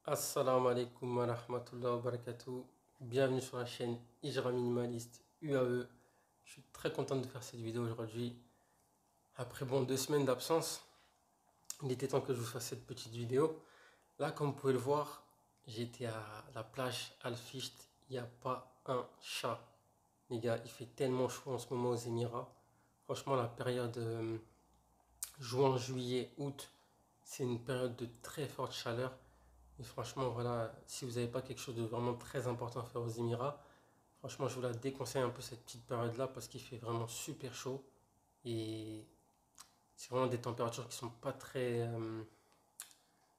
Assalamu alaikum wa rahmatullahi wa barakatuh. Bienvenue sur la chaîne Hijra Minimaliste UAE. Je suis très content de faire cette vidéo aujourd'hui. Après 2 semaines d'absence, il était temps que je vous fasse cette petite vidéo. Là, comme vous pouvez le voir, j'étais à la plage Al-Fisht. Il n'y a pas un chat. Les gars, il fait tellement chaud en ce moment aux Émirats. Franchement, la période juin, juillet, août, c'est une période de très forte chaleur. Et franchement, voilà, si vous n'avez pas quelque chose de vraiment très important à faire aux Émirats, franchement, je vous la déconseille un peu cette petite période-là parce qu'il fait vraiment super chaud. Et c'est vraiment des températures qui sont pas très,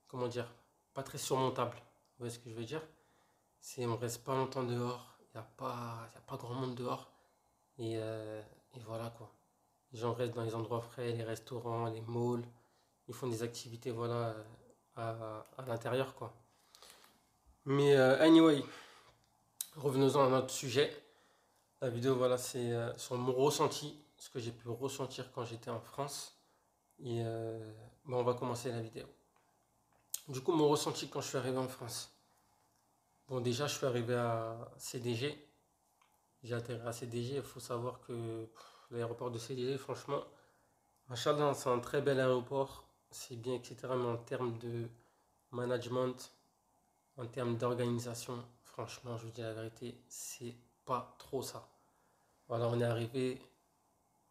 comment dire, pas très surmontables. Vous voyez ce que je veux dire? On reste pas longtemps dehors, y a pas grand monde dehors. Et voilà quoi. Les gens restent dans les endroits frais, les restaurants, les malls. Ils font des activités, voilà, à l'intérieur quoi. Mais anyway, revenons-en à notre sujet. La vidéo, voilà, c'est sur mon ressenti, ce que j'ai pu ressentir quand j'étais en France. Et on va commencer la vidéo. Du coup, mon ressenti quand je suis arrivé en France. Bon, déjà, je suis arrivé à CDG. J'ai atterri à CDG. Il faut savoir que l'aéroport de CDG, franchement, machallah, c'est un très bel aéroport. C'est bien, etc. Mais en termes de management, en termes d'organisation, franchement, je vous dis la vérité, c'est pas trop ça. Voilà, on est arrivé.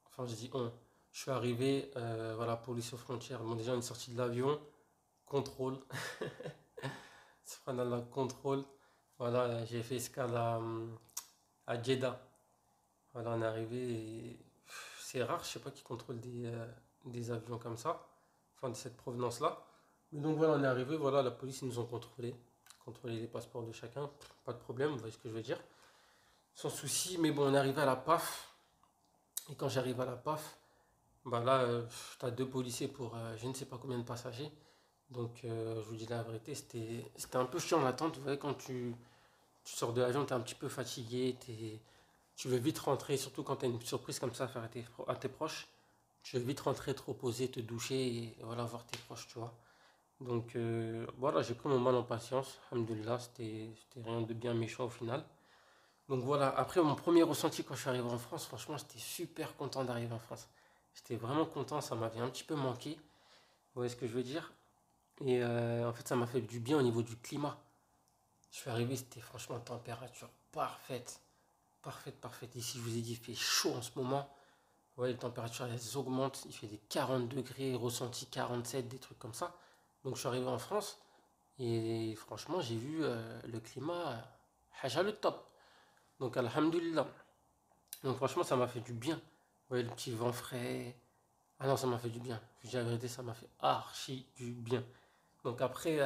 Enfin, je dis on. Je suis arrivé, voilà, police aux frontières. Bon, déjà, on est sorti de l'avion, contrôle. Subhanallah, contrôle. Voilà, j'ai fait escale à Jeddah. Voilà, on est arrivé et c'est rare, je sais pas qui contrôle des avions comme ça, enfin de cette provenance-là. Mais donc voilà, on est arrivé, voilà, la police ils nous ont contrôlé les passeports de chacun, pas de problème, vous voyez ce que je veux dire. Sans souci, mais bon, on est arrivé à la PAF. Et quand j'arrive à la PAF, bah là, tu as deux policiers pour je ne sais pas combien de passagers. Donc, je vous dis la vérité, c'était un peu chiant l'attente. Vous voyez, quand tu sors de l'avion, tu es un petit peu fatigué, tu veux vite rentrer, surtout quand tu as une surprise comme ça à faire à tes proches. Tu veux vite rentrer, te reposer, te doucher et voilà, voir tes proches, tu vois. Donc, voilà, j'ai pris mon mal en patience. Alhamdoulilah, c'était rien de bien méchant au final. Donc voilà, après mon premier ressenti quand je suis arrivé en France, franchement, j'étais super content d'arriver en France. J'étais vraiment content, ça m'avait un petit peu manqué. Vous voyez ce que je veux dire? Et en fait, ça m'a fait du bien au niveau du climat. Je suis arrivé, c'était franchement température parfaite. Parfaite, parfaite. Ici, je vous ai dit, il fait chaud en ce moment. Vous voyez, les températures, elles augmentent. Il fait des 40 degrés, ressenti 47, des trucs comme ça. Donc, je suis arrivé en France. Et franchement, j'ai vu le climat, haja le top. Donc, alhamdulillah. Donc, franchement, ça m'a fait du bien. Vous voyez, le petit vent frais. Ah non, ça m'a fait du bien. Je vous dis la vérité, ça m'a fait archi du bien. Donc, après,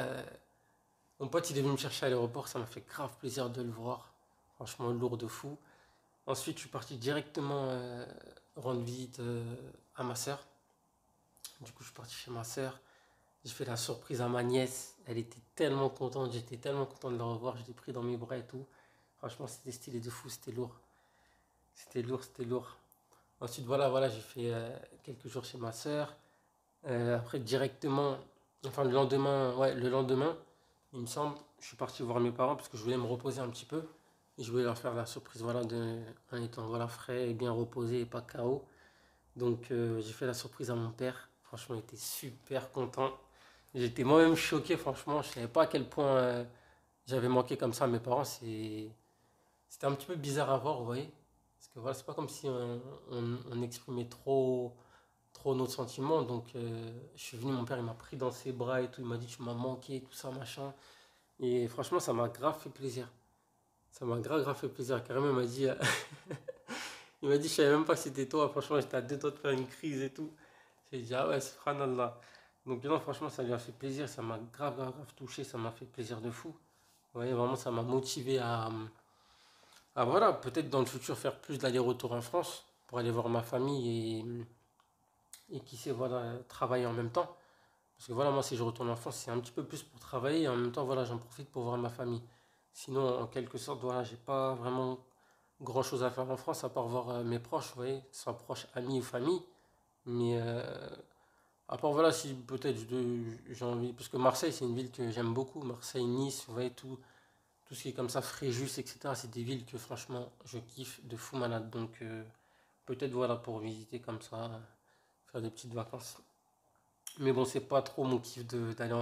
mon pote, il est venu me chercher à l'aéroport, ça m'a fait grave plaisir de le voir. Franchement, lourd de fou. Ensuite, je suis parti directement rendre visite à ma sœur. Du coup, je suis parti chez ma sœur. J'ai fait la surprise à ma nièce. Elle était tellement contente, j'étais tellement content de la revoir. Je l'ai pris dans mes bras et tout. Franchement, c'était stylé de fou, c'était lourd. C'était lourd, c'était lourd. Ensuite, voilà, j'ai fait quelques jours chez ma sœur. Après, directement, enfin le lendemain, il me semble, je suis parti voir mes parents parce que je voulais me reposer un petit peu. Et je voulais leur faire la surprise, voilà, en étant voilà, frais et bien reposé et pas KO. Donc, j'ai fait la surprise à mon père. Franchement, il était super content. J'étais moi-même choqué, franchement. Je savais pas à quel point j'avais manqué comme ça à mes parents. C'était un petit peu bizarre à voir, vous voyez. Parce que voilà, c'est pas comme si on exprimait trop nos sentiments. Donc, je suis venu, mon père, il m'a pris dans ses bras et tout. Il m'a dit, tu m'as manqué, tout ça, machin. Et franchement, ça m'a grave fait plaisir. Ça m'a grave fait plaisir. Carrément, il m'a dit, il m'a dit, je savais même pas que c'était toi. Franchement, j'étais à deux doigts de faire une crise et tout. J'ai dit, ah ouais, subhanallah. Donc, non, franchement, ça lui a fait plaisir. Ça m'a grave touché. Ça m'a fait plaisir de fou. Vous voyez, vraiment, ça m'a motivé à voilà, peut-être dans le futur faire plus d'aller-retour en France pour aller voir ma famille et qui sait, voilà, travailler en même temps. Parce que voilà, moi, si je retourne en France, c'est un petit peu plus pour travailler et en même temps, voilà, j'en profite pour voir ma famille. Sinon, en quelque sorte, voilà, j'ai pas vraiment grand chose à faire en France à part voir mes proches, vous voyez, que ce soit proches, amis ou famille. Mais À part voilà, si peut-être j'ai envie. Parce que Marseille, c'est une ville que j'aime beaucoup. Marseille, Nice, vous voyez, tout ce qui est comme ça, Fréjus, etc. C'est des villes que franchement, je kiffe de fou malade. Donc peut-être voilà, pour visiter comme ça, faire des petites vacances. Mais bon, c'est pas trop mon kiff d'aller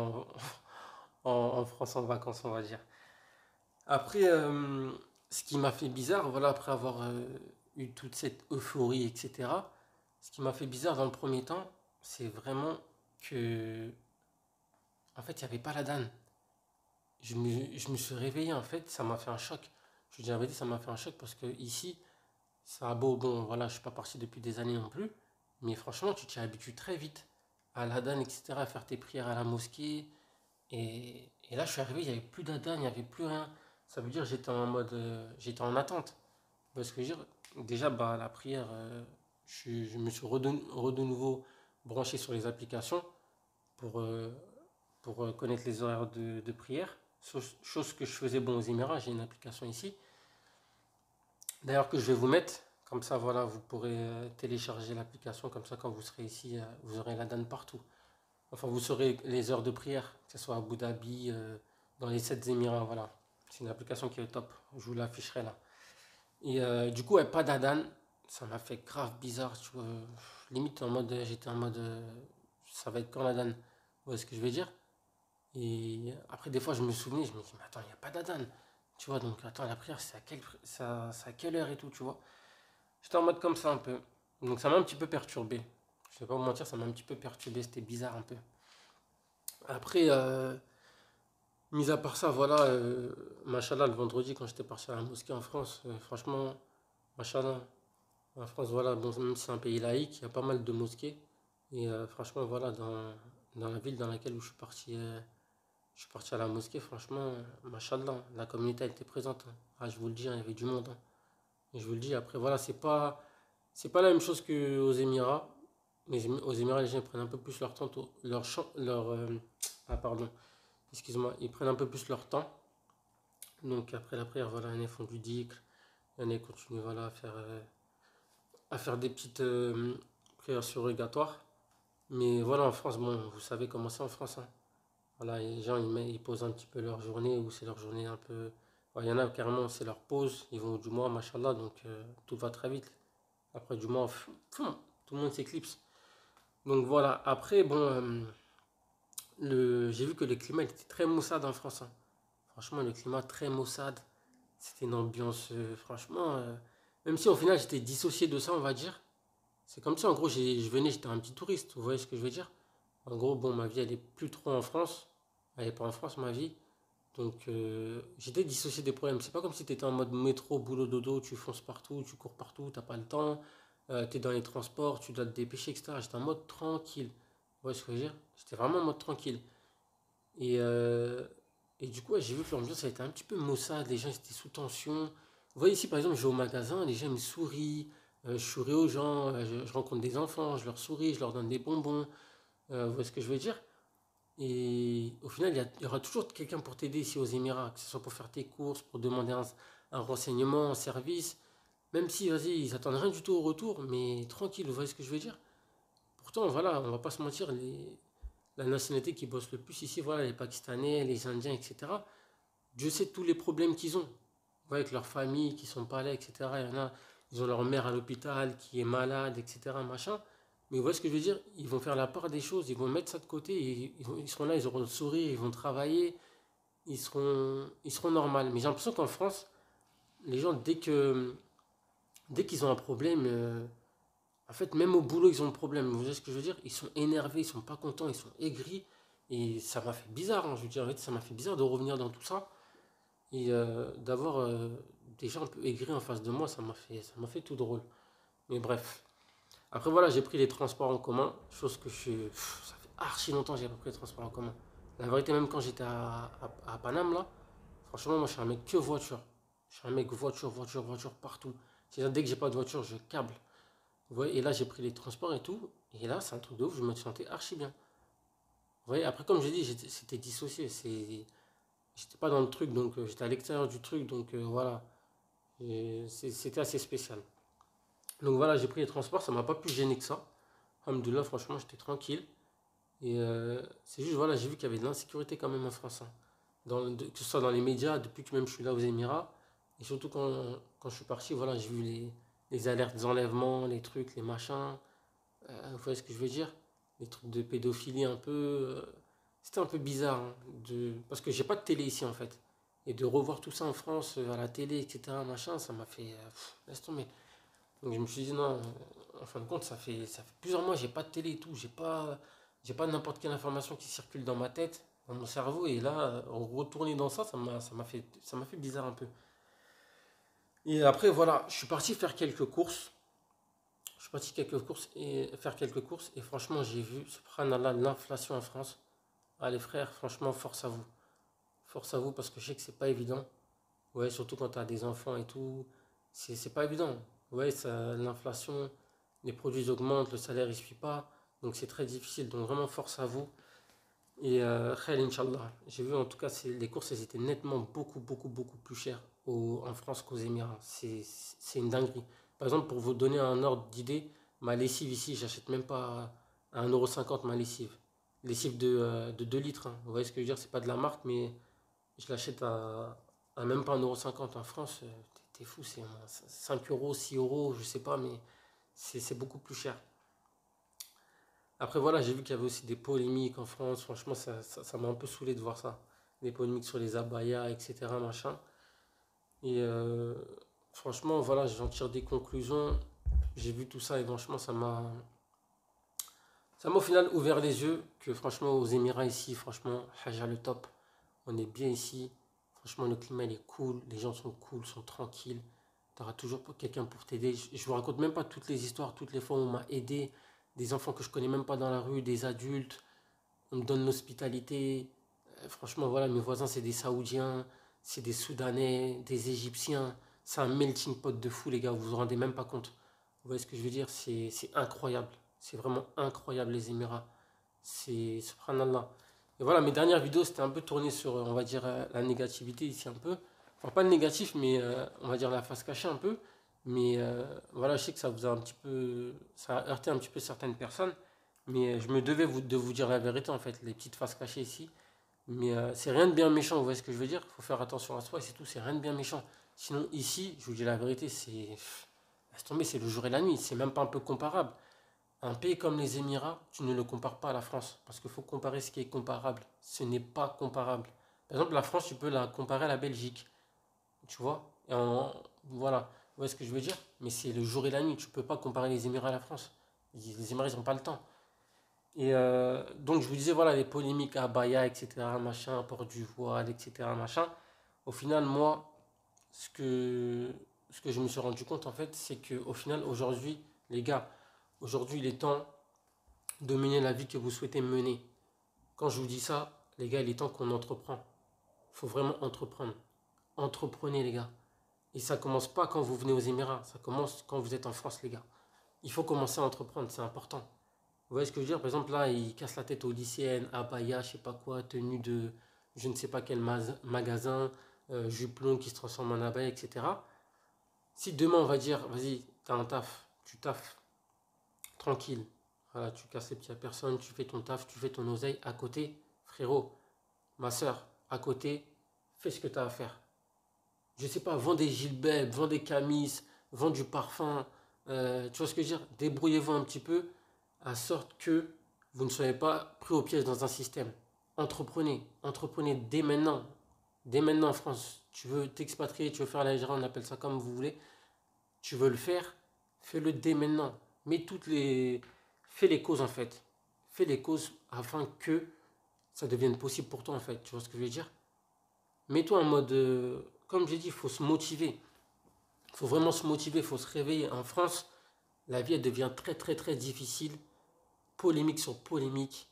en France en vacances, on va dire. Après, ce qui m'a fait bizarre, voilà, après avoir eu toute cette euphorie, etc., ce qui m'a fait bizarre dans le premier temps, c'est vraiment que, en fait, il n'y avait pas la danne. Je me suis réveillé, en fait, ça m'a fait un choc. Je vous dis la vérité, ça m'a fait un choc parce que ici, ça a beau, bon, voilà, je suis pas parti depuis des années non plus, mais franchement, tu t'y habitues très vite à la danne, etc., à faire tes prières à la mosquée. Et là, je suis arrivé, il n'y avait plus d'adhan, il n'y avait plus rien. Ça veut dire que j'étais en mode, j'étais en attente. Parce que je veux dire, déjà, bah, la prière, je me suis de nouveau branché sur les applications pour, euh, pour connaître les horaires de prière. Chose que je faisais bon aux Émirats, j'ai une application ici. D'ailleurs, que je vais vous mettre, comme ça, voilà, vous pourrez télécharger l'application, comme ça, quand vous serez ici, vous aurez l'adhan partout. Enfin, vous saurez les heures de prière, que ce soit à Abu Dhabi, dans les 7 Émirats, voilà. C'est une application qui est top. Je vous l'afficherai là. Et du coup, ouais, pas d'Adan. Ça m'a fait grave bizarre, tu vois. Limite, j'étais en mode, ça va être quand l'Adan? Vous voyez ce que je veux dire? Et après, des fois, je me souvenais, je me dis, mais attends, il n'y a pas d'Adan. Tu vois, donc attends, la prière, c'est à quelle heure et tout, tu vois. J'étais en mode comme ça un peu. Donc ça m'a un petit peu perturbé. Je vais pas vous mentir, ça m'a un petit peu perturbé, c'était bizarre un peu. Après, mis à part ça, voilà, machallah, le vendredi, quand j'étais parti à la mosquée en France, franchement, machallah, en France, voilà, bon, même si c'est un pays laïque, il y a pas mal de mosquées. Et franchement, voilà, dans la ville dans laquelle où je suis parti à la mosquée, franchement, machallah, la communauté elle était présente, hein. Ah, je vous le dis, hein, il y avait du monde, hein. Et je vous le dis, après, voilà, c'est pas la même chose qu'aux Émirats. Aux Émirats, les gens ils prennent un peu plus leur temps, ah, pardon, excuse-moi, ils prennent un peu plus leur temps. Donc après la prière, voilà, il y en a qui font du dhikr, il y en a qui continuent voilà, à faire des petites prières surrogatoires. Mais voilà, en France, bon, vous savez comment c'est en France, hein. Voilà, les gens, ils posent un petit peu leur journée, ou c'est leur journée un peu... Ouais, il y en a carrément, c'est leur pause, ils vont au Jumu'ah, machallah, donc tout va très vite. Après du Jumu'ah, tout le monde s'éclipse. Donc voilà, après, bon, j'ai vu que le climat il était très maussade en France, hein. Franchement, le climat très maussade. C'était une ambiance, franchement, même si au final j'étais dissocié de ça, on va dire. C'est comme si en gros je venais, j'étais un petit touriste, vous voyez ce que je veux dire? En gros, bon, ma vie elle est plus trop en France, elle est pas en France ma vie, donc j'étais dissocié des problèmes. C'est pas comme si tu étais en mode métro, boulot, dodo, tu fonces partout, tu cours partout, t'as pas le temps, tu es dans les transports, tu dois te dépêcher, etc. J'étais en mode tranquille, vous voyez ce que je veux dire? J'étais vraiment en mode tranquille. Et, euh, et du coup, ouais, j'ai vu que l'ambiance a été un petit peu maussade, les gens étaient sous tension. Vous voyez ici, par exemple, je vais au magasin, les gens me sourient, je souris aux gens, je rencontre des enfants, je leur souris, je leur donne des bonbons, vous voyez ce que je veux dire? Et au final, il y aura toujours quelqu'un pour t'aider ici aux Émirats, que ce soit pour faire tes courses, pour demander un renseignement, un service, même si, vas-y, ils attendent rien du tout au retour, mais tranquille, vous voyez ce que je veux dire? Pourtant, voilà, on va pas se mentir, la nationalité qui bosse le plus ici, voilà, les Pakistanais, les Indiens, etc. Dieu sait tous les problèmes qu'ils ont. Vous voyez, avec leurs familles qui sont pas là, etc. Il y en a, ils ont leur mère à l'hôpital qui est malade, etc. Machin. Mais vous voyez ce que je veux dire? Ils vont faire la part des choses, ils vont mettre ça de côté, ils seront là, ils auront le sourire, ils vont travailler, ils seront normaux. Mais j'ai l'impression qu'en France, les gens, dès qu'ils ont un problème, en fait, même au boulot, ils ont un problème. Vous voyez ce que je veux dire? Ils sont énervés, ils sont pas contents, ils sont aigris. Et ça m'a fait bizarre, hein, je veux dire, en fait, ça m'a fait bizarre de revenir dans tout ça. Et d'avoir des gens un peu aigris en face de moi, ça m'a fait tout drôle. Mais bref. Après, voilà, j'ai pris les transports en commun, chose que ça fait archi longtemps que j'ai pas pris les transports en commun. La vérité, même quand j'étais à Paname, là, franchement, moi, je suis un mec que voiture. Je suis un mec voiture, voiture, voiture, partout. C'est-à-dire, dès que j'ai pas de voiture, je câble. Vous voyez, et là, j'ai pris les transports et tout. Et là, c'est un truc de ouf, je me sentais archi bien. Vous voyez, après, comme je dis, c'était dissocié. J'étais pas dans le truc, donc j'étais à l'extérieur du truc, donc voilà. Et c'était assez spécial. Donc voilà, j'ai pris les transports, ça m'a pas plus gêné que ça. Alhamdoulilah, franchement, j'étais tranquille. Et c'est juste, voilà, j'ai vu qu'il y avait de l'insécurité quand même en France, hein. Que ce soit dans les médias, depuis que même je suis là aux Émirats, et surtout quand je suis parti, voilà, j'ai vu les alertes d'enlèvement, les trucs, les machins. Vous voyez ce que je veux dire? Les trucs de pédophilie un peu. C'était un peu bizarre, hein, parce que j'ai pas de télé ici en fait. Et de revoir tout ça en France, à la télé, etc., machin, ça m'a fait. Laisse tomber. Donc je me suis dit non, en fin de compte, ça fait plusieurs mois, j'ai pas de télé et tout, j'ai pas n'importe quelle information qui circule dans ma tête, dans mon cerveau, et là, retourner dans ça, ça m'a fait bizarre un peu. Et après, voilà, je suis parti faire quelques courses. Je suis parti faire quelques courses, et franchement, j'ai vu, subhanallah, l'inflation en France. Ah les frères, franchement, force à vous. Force à vous, parce que je sais que c'est pas évident. Ouais, surtout quand tu as des enfants et tout, c'est pas évident. Ouais, l'inflation, les produits augmentent, le salaire il suit pas, donc c'est très difficile. Donc vraiment force à vous. Et khair, Inch'Allah. J'ai vu en tout cas, les courses elles étaient nettement beaucoup, beaucoup, beaucoup plus chères en France qu'aux Émirats. C'est une dinguerie. Par exemple, pour vous donner un ordre d'idée, ma lessive ici, j'achète même pas à 1,50 € ma lessive. Lessive de 2 litres, hein. Vous voyez ce que je veux dire? C'est pas de la marque, mais je l'achète à même pas 1,50 € en France. T'es fou, c'est 5 euros, 6 euros, je sais pas, mais c'est beaucoup plus cher. Après, voilà, j'ai vu qu'il y avait aussi des polémiques en France. Franchement, ça m'a un peu saoulé de voir ça. Des polémiques sur les abayas, etc. Machin. Et franchement, voilà, j'en tire des conclusions. J'ai vu tout ça et franchement, ça m'a au final ouvert les yeux que franchement, aux Émirats ici, franchement, Haja le top. On est bien ici. Franchement, le climat il est cool. Les gens sont cool, sont tranquilles. Tu auras toujours quelqu'un pour t'aider. Je vous raconte même pas toutes les histoires, toutes les fois où on m'a aidé. Des enfants que je connais même pas dans la rue, des adultes. On me donne l'hospitalité. Franchement, voilà, mes voisins, c'est des Saoudiens, c'est des Soudanais, des Égyptiens. C'est un melting pot de fou, les gars. Vous vous rendez même pas compte. Vous voyez ce que je veux dire? C'est incroyable. C'est vraiment incroyable, les Émirats. C'est subhanallah. Et voilà, mes dernières vidéos, c'était un peu tourné sur, on va dire, la négativité ici un peu. Enfin, pas le négatif, mais on va dire la face cachée un peu. Mais voilà, je sais que ça vous a un petit peu, ça a heurté un petit peu certaines personnes. Mais je me devais de vous dire la vérité, en fait, les petites faces cachées ici. Mais c'est rien de bien méchant, vous voyez ce que je veux dire? Il faut faire attention à soi et c'est tout, c'est rien de bien méchant. Sinon, ici, je vous dis la vérité, laisse tomber, c'est le jour et la nuit, c'est même pas un peu comparable. Un pays comme les Émirats, tu ne le compares pas à la France. Parce qu'il faut comparer ce qui est comparable. Ce n'est pas comparable. Par exemple, la France, tu peux la comparer à la Belgique. Tu vois? Voilà. Vous voyez ce que je veux dire? Mais c'est le jour et la nuit. Tu ne peux pas comparer les Émirats à la France. Les Émirats, ils n'ont pas le temps. Et donc, je vous disais, voilà, les polémiques à Abaya, etc., machin, port du voile, etc., machin. Au final, moi, ce que je me suis rendu compte, en fait, c'est qu'au final, aujourd'hui, les gars, aujourd'hui, il est temps de mener la vie que vous souhaitez mener. Quand je vous dis ça, les gars, il est temps qu'on entreprend. Il faut vraiment entreprendre. Entreprenez, les gars. Et ça commence pas quand vous venez aux Émirats, ça commence quand vous êtes en France, les gars. Il faut commencer à entreprendre, c'est important. Vous voyez ce que je veux dire? Par exemple, là, ils cassent la tête aux lycéennes, abaya, je sais pas quoi, tenue de je ne sais pas quel magasin, jupe longue qui se transforme en abaya, etc. Si demain, on va dire, vas-y, t'as un taf, tu taffes, tranquille. Voilà, tu casses les pieds à personne, tu fais ton taf, tu fais ton oseille. À côté, frérot, ma soeur, à côté, fais ce que tu as à faire. Je sais pas, vends des gilbert, vends des camis, vends du parfum. Tu vois ce que je veux dire? Débrouillez-vous un petit peu, à sorte que vous ne soyez pas pris au piège dans un système. Entreprenez, entreprenez dès maintenant. Dès maintenant en France, tu veux t'expatrier, tu veux faire l'Algérie, on appelle ça comme vous voulez. Tu veux le faire, fais-le dès maintenant. Mets toutes les. Fais les causes en fait. Fais les causes afin que ça devienne possible pour toi en fait. Tu vois ce que je veux dire? Mets-toi en mode. Comme j'ai dit, il faut se motiver. Il faut vraiment se motiver, il faut se réveiller. En France, la vie elle devient très très très difficile. Polémique sur polémique.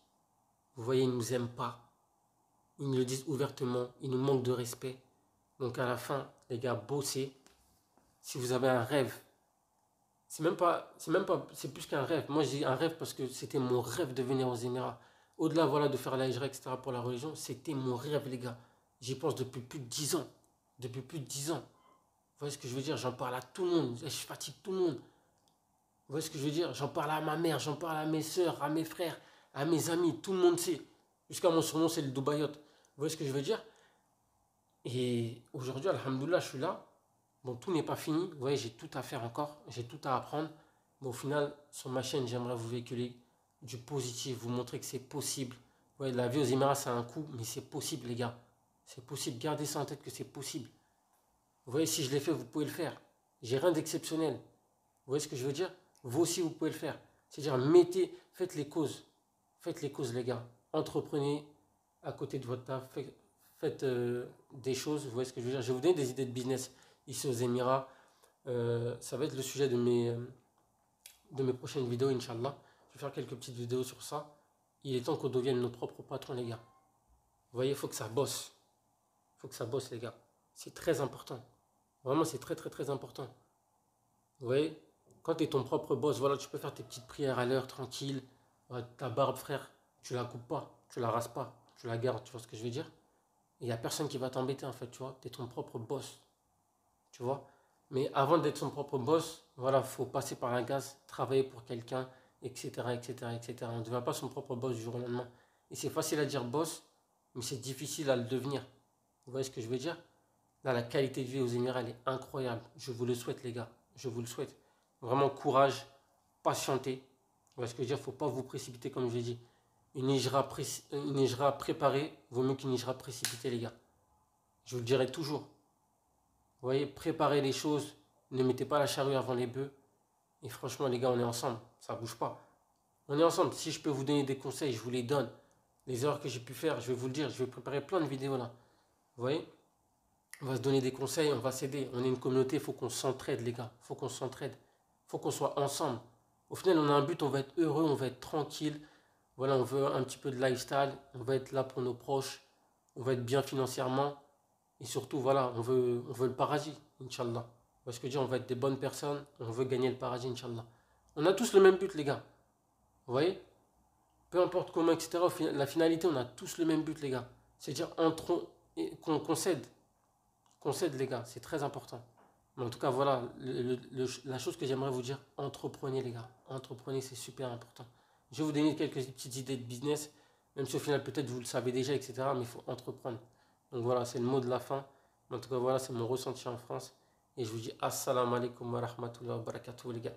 Vous voyez, ils ne nous aiment pas. Ils nous le disent ouvertement. Ils nous manquent de respect. Donc à la fin, les gars, bossez. Si vous avez un rêve, c'est plus qu'un rêve. Moi, j'ai un rêve parce que c'était mon rêve de venir aux Émirats. Au-delà, voilà, de faire la hijra, etc. pour la religion, c'était mon rêve, les gars. J'y pense depuis plus de 10 ans. Depuis plus de 10 ans. Vous voyez ce que je veux dire? J'en parle à tout le monde. Je fatigue tout le monde. Vous voyez ce que je veux dire? J'en parle à ma mère, j'en parle à mes soeurs, à mes frères, À mes amis, tout le monde sait. Jusqu'à mon surnom, c'est le Dubaïot. Vous voyez ce que je veux dire? Et aujourd'hui, alhamdoulilah, je suis là. Bon, tout n'est pas fini. Vous voyez, j'ai tout à faire encore. J'ai tout à apprendre. Mais au final, sur ma chaîne, j'aimerais vous véhiculer du positif, vous montrer que c'est possible. Vous voyez, la vie aux Émirats, c'est un coup, mais c'est possible, les gars. C'est possible. Gardez ça en tête que c'est possible. Vous voyez, si je l'ai fait, vous pouvez le faire. J'ai rien d'exceptionnel. Vous voyez ce que je veux dire? Vous aussi, vous pouvez le faire. C'est-à-dire, faites les causes. Faites les causes, les gars. Entreprenez à côté de votre taf. Faites des choses. Vous voyez ce que je veux dire? Je vais vous donner des idées de business ici aux Émirats. Ça va être le sujet de mes prochaines vidéos, Inch'Allah. Je vais faire quelques petites vidéos sur ça. Il est temps qu'on devienne nos propres patrons, les gars. Vous voyez, il faut que ça bosse. Il faut que ça bosse, les gars. C'est très important. Vraiment, c'est très, très, très important. Vous voyez, quand tu es ton propre boss, voilà, tu peux faire tes petites prières à l'heure, tranquille. Ouais, ta barbe, frère, tu la coupes pas, tu la rases pas, tu la gardes, tu vois ce que je veux dire? Il n'y a personne qui va t'embêter, en fait, tu vois. Tu es ton propre boss, tu vois. Mais avant d'être son propre boss, voilà, faut passer par un gaz, travailler pour quelqu'un, etc., etc., etc. On ne devient pas son propre boss du jour au lendemain. Et c'est facile à dire boss, mais c'est difficile à le devenir. Vous voyez ce que je veux dire? Là, la qualité de vie aux Émirats, elle est incroyable. Je vous le souhaite, les gars. Je vous le souhaite. Vraiment, courage, patientez. Vous voyez ce que je veux dire? Il ne faut pas vous précipiter, comme je l'ai dit. Une hijra préparée vaut mieux qu'une hijra précipitée, les gars. Je vous le dirai toujours. Vous voyez, préparez les choses. Ne mettez pas la charrue avant les bœufs. Et franchement, les gars, on est ensemble. Ça ne bouge pas. On est ensemble. Si je peux vous donner des conseils, je vous les donne. Les erreurs que j'ai pu faire, je vais vous le dire. Je vais préparer plein de vidéos là. Vous voyez? On va se donner des conseils, on va s'aider. On est une communauté, il faut qu'on s'entraide, les gars. Il faut qu'on s'entraide. Il faut qu'on soit ensemble. Au final, on a un but, on va être heureux, on va être tranquille. Voilà, on veut un petit peu de lifestyle. On va être là pour nos proches. On va être bien financièrement. Et surtout, voilà, on veut le paradis, Inch'Allah. Parce que dire, on va être des bonnes personnes. On veut gagner le paradis, Inch'Allah. On a tous le même but, les gars. Vous voyez? Peu importe comment, etc. La finalité, on a tous le même but, les gars. C'est-à-dire qu'on s'aide. Qu'on s'aide, les gars. C'est très important. Mais en tout cas, voilà, la chose que j'aimerais vous dire, entreprenez, les gars. Entreprenez, c'est super important. Je vais vous donner quelques petites idées de business, même si au final, peut-être vous le savez déjà, etc. Mais il faut entreprendre. Donc voilà, c'est le mot de la fin. Mais en tout cas, voilà, c'est mon ressenti en France. Et je vous dis assalamu alaikum wa rahmatullahi wa barakatuh, les gars.